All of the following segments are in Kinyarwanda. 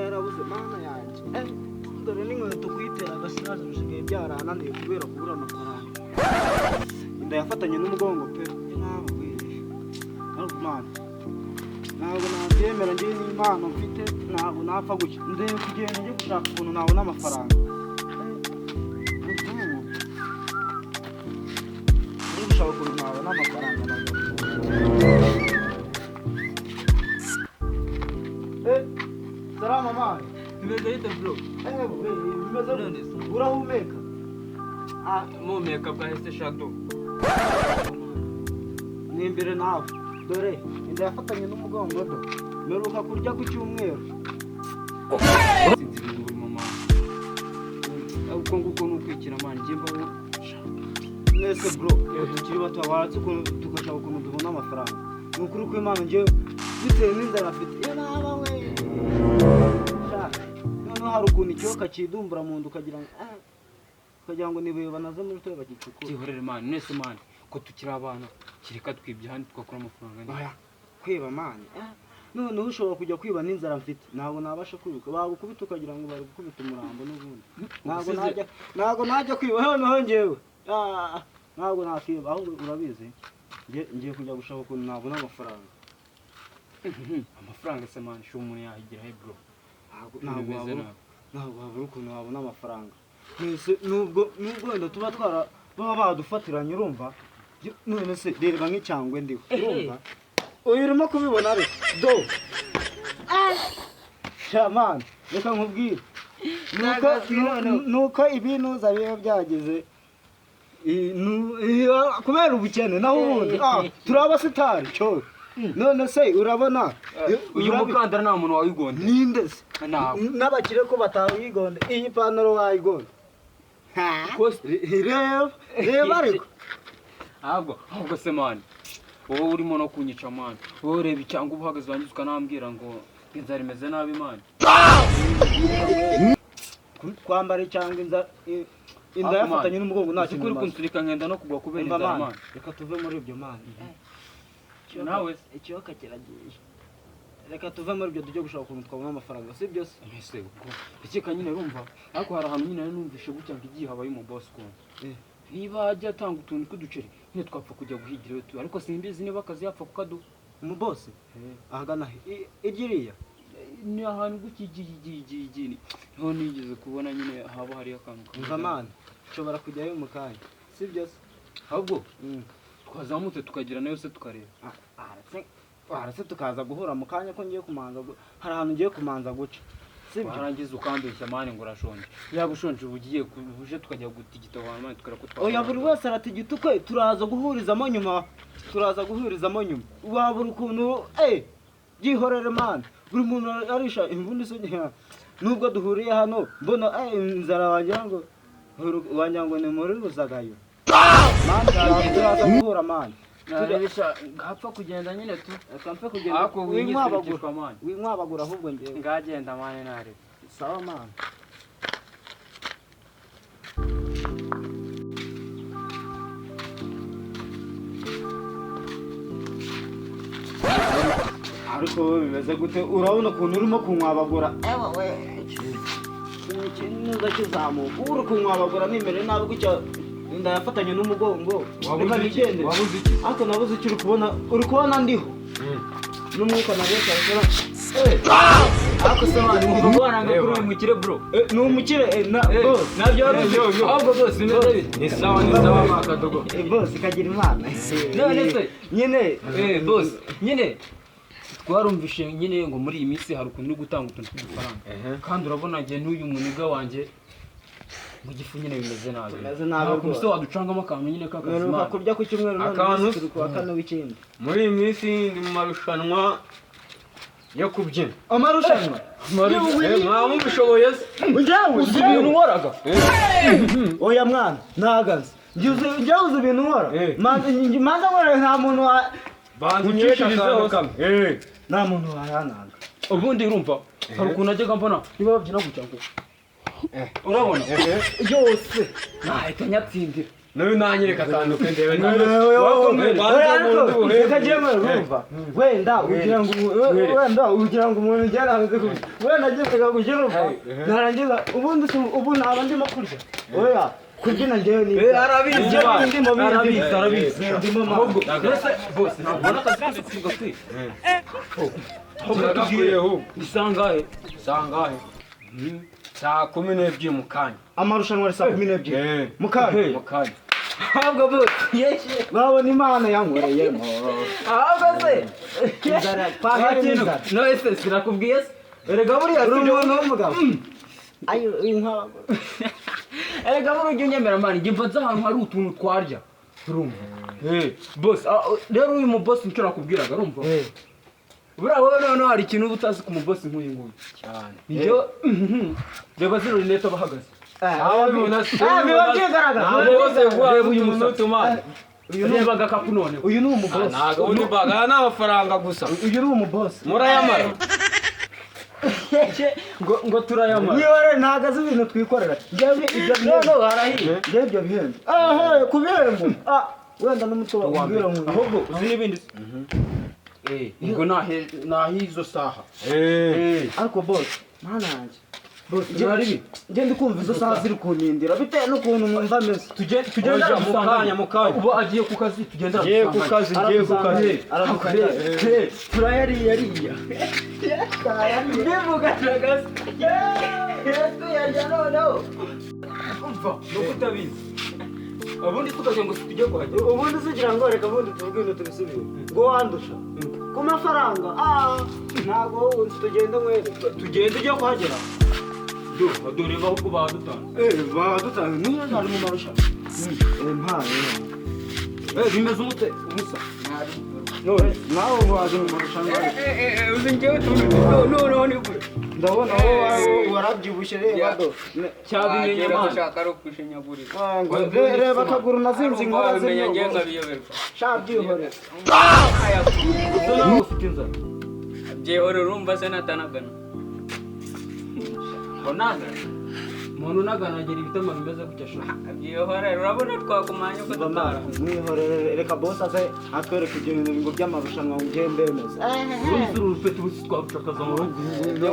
yarabuze mana yanjye dore n'inkweto kuyitera agasinazi bisigaye byarananiye kubera kubura amafaranga inda yafatanye n'umugongo pe ntabwo mana ntabwo nabyemera njye n'impano mfite ntabwo napfa gutya ndebe kugenda njye gushaka ukuntu nabona amafaranga njye gushaka ukuntu nabona amafaranga salama mani Imeze bite bro? bimeze neza urahumeka Mumeka bwahise shado. ni imbere nawe dore inda yafatanye n'umugongo do meruka kurya ku cyumweru Sinzi ibintu buri mama. Uko nguko nukwikira mani njye mbaho. nese bro tukiri bato waratse ukuntu tugashaka ukuntu tubona amafaranga ni ukuri ko Imana njye bitewe n'inzara afite naba we noneho hari ukuntu ikiyoka kidumbura mu nda ukagira ngo nibuye banaze muri toye bagicukura Kihorere mani nese mani ko tukiri abana kireka twibye handi twakora amafaranga. oya kwiba mani noneho ushobora kujya kwiba n'inzara mfite ntabwo nabasha kwibuka bagukubita ukagira ngo bari gukubita umurambo n'ubundi ntabwo najya kwiba noneho njyewe ntabwo nakwiba ahubwo urabizi ngiye kujya gushaka ukuntu nabona amafaranga Amafaranga se mani sho umuntu yahigira he bro. ntabwo wabura ukuntu wabona amafaranga nubwo wenda tuba baba badufatiranye urumva none se reba nk'icyangwe ndiho urumva uyu urimo kubibona ariko do shamani reka nkubwire nuko ibinuza biba byageze kubera ubukene naho ubundi turi abasitari cyo none se urabona Uyu mukandara nta muntu wawigonda. ninde se n'abakire ko batawigonda iyi pantaro wayigonda reba ariko ahubwo se mani wowe urimo no kunyica mani wowe ureba icyangwa ubuhagaze wangiza ukanambwira ngo inzara imeze nabi mani kwambara cyangwa inda yafatanye n'umugongo nta kintu kuri kunsurika nkenda no kugwa kubera inzara mani reka tuve muri ibyo mani nawe ikiyoka kiragiye reka tuve muri ibyo tujye gushaka ukuntu twabona amafaranga si byose ese ubwo ikeka nyine rumva ariko hari ahantu nyine numvishe gutya ngo igiye habaye mu boss ko niba ajya atanga utuntu tw'uduceri nyine twapfa kujya guhigira we ariko simbizi niba akazi yapfa kukaduha mu boss ahagana igiriya ni ahantu gukigigigigini niho nigeze kubona nyine haba hari akantu mvamana nshobora kujyayo mu kanya si byose ahubwo twazamutse tukagira nayo se tukareba arase tukaza guhura mu kanya ko ngiye kumanza hari ahantu ngiye kumanza guca sibyo warangiza ukambeshya mani ngo urashonje yaba ushonje ugiye uje tukajya gutigita abantu mani tukara ko oya buri wese aratigita ukwe turaza guhurizamo nyuma wabura ukuntu byihorere mani buri muntu arisha imvune se nubwo duhuriye hano mbona inzara wagira ngo ni muri Ruzagayo mani turaza guhura mani ngapfa kugenda nyine tu akamfe kugenda ako winyisirikishwa mani winkwabagura ahubwo ngewe ngagenda mani nare sawa mani ariko wowe bimeze gute urabona ukuntu urimo kunkwabagura ikintu kizamuka uri kunkwabagura n'imbere nabi gutya inda yafatanye n'umugongo reka nigende ariko nabuze icyo uri kubona ndiho n'umwuka nabeshya ariko se mani ngo waranga kuri uyu mukire bro ni umukire nabyo ahubwo bose bimeze bite ni sawa makadogo boss kagira imana none se nyine boss nyine twarumvishe nyine ngo muri iyi minsi hari ukuntu uri gutanga utuntu tw'udufaranga kandi urabona njye n'uyu muniga wanjye mu gifu nyine bimeze nabi ntabwo se waducangamo akantu nyine k'akazima kurya ku cyumweru none turi kuwa kane w'ikindi muri iyi minsi ndi mu marushanwa yo kubyina amarushanwa mwaba mubishoboye se uzi ibintu nkoraga oya mwana ntagaze njye uzi ibintu nkora manza nkora nta muntu banza unyishirizeho nta muntu wayananga ubundi urumva hari ukuntu najyaga mbona niba babyina gutya ngo urabona yose nahita nyatsindira nawe nanyereka akanduke ndebe wenda ugira ngo umuntu ugera hanze wenda ageze kugira narangiza ubu naba ndimo kurya oya kubyina njyewe ni arabizi ndimo ahubwo bose ntabwo akazi kuvuga kwi isangahe saa 12 mu kanya amarushanwa ari saa 12 mu kanya ahubwo bose yeshe babona imana yankoreyemo ahubwo se pahakintu no ese sirakubwiye se erega buriya umuntu w'umugabo ayo inka erega burujya unyemera mani njye mva ahantu hari utuntu twarya urumva boss rero uyu mu boss nicyo nakubwiraga urumva buriya wowe noneho hari ikintu uba utazi ku mu boss nk'uyu nguyu cyane ibyo reba zino rinete bahagaze biba byigaragaza reba uyu musatsi reba agakapu noneho uyu ni umubosi ntabwo ubundi baga n'amafaranga gusa uyu ni umubosi murayamara ngo turayamara niba ntabwo azi ibintu twikorera no harahiye ibyo bihembo ku bihembo wenda n'umutwe wakubwira nk'uyu ahubwo uzi n'ibindi ubwo nahizo saha ariko boss mana yanjye ngende kumva izo saha ziri kunyindira bitewe n'ukuntu numva ameze tugenda mu kanya ubu agiye ku kazi tugenda ngiye ku kazi turayariya ndivuganaga yesu yarya noneho umva no kutabizi ubundi tukagira ngo tujye kuhagera ubundi uzigira ngo reka ubundi tuvuge ibintu tubisubire ngo wandusha ku mafaranga ntabwo tugenda tugenda ujya kuhagera dore ahubwo badutanze badutanze niyo nari mu marushanwa bimeze umute umusa nawe waje mu marushanwa uzi njyewe tuntu noneho ni kure ndabona wowe warabyibushye reba do cyabimenye amazi ushaka ari ukwishinyagurira reba akaguru nazinze inkora zimenya ngiye nkabiyoberwa shabyihorera uzo nawe ufite inzara byihorera urumva se natanagana onagana umuntu unagana agira ibitama bimeze gutya shaka byihorera urabona twakumanya uko dutara mwihorere reka boss aze atwereka ibyo bintu ngo by'amarushanwa ugende neza uru rupeti busi twarucakaza mu rugo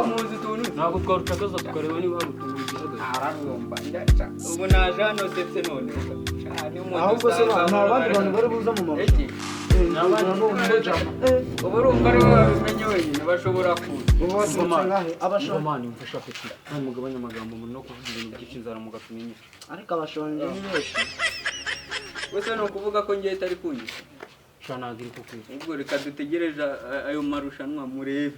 muzi tuntu ntabwo twarucakaza tukareba niba hari utuntu bihagaze ararumba ndaca ubu naje hano ndetse none ahubwo se nta bandi bantu bari buza mu marushanwa ubu urumva ari wowe wabimenye wenyine bashobora kuza abashomani mfasha peti mugabanya amagambo no kuvuga ibintu byinshi inzara mugatumenye ariko abashonje ni benshi gusa ni ukuvuga ko ngiye itari kunyisa shanagira kukwiye ubwo reka dutegereje ayo marushanwa murebe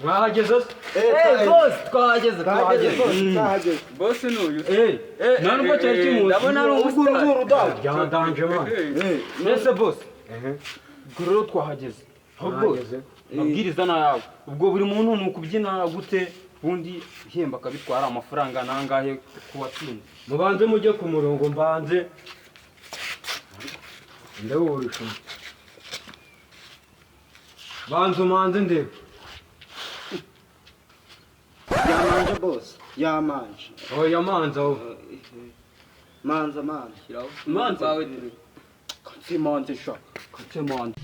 mwahageze twahageze boss n'uyu nta nubwo cyari kimuzi ndabona ari umusitari byadanje man mbese boss ubwo rero twahageze ahubwo mabwiriza nayawe ubwo buri muntu ni ukubyina gute ubundi ihemba akabitwara amafaranga nangahe ku watsinze mubanze mujye ku murongo mbanze ndawurusha banze umanze ndebe yamanje boss yamanje oya manza aho manza shyiraho Manza. bawe turi katemanze sha katemanze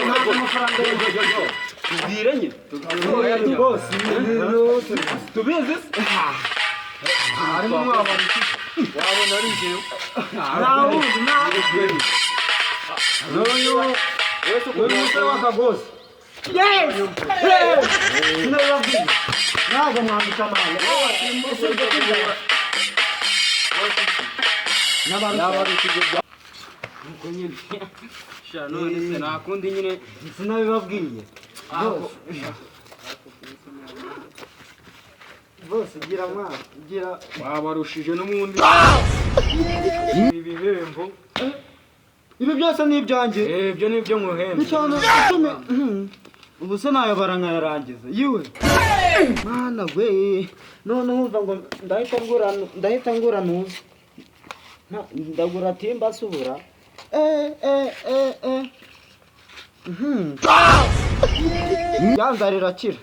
ntabwo amafaranga tubwire nyine bose tubizi se harimo mwabona iki wabona ari njyewe ntawuzi n'uyu musore w'akagozi sinabibabwiye ntabwo mwambika amahane n'abari kugeza nuko nyine sha none se nta kundi nyine sinabibabwiye bose gira mwana gira wabarushije n'ubundi ibihembo ibi byose ni ibyanjye ibyo ni ibyo muhembe cyane ubu se nayobara nkayarangiza yiwe mana we none wumva ngo ndahita ngura ntuzi ndagura timba asubura yanzara irakira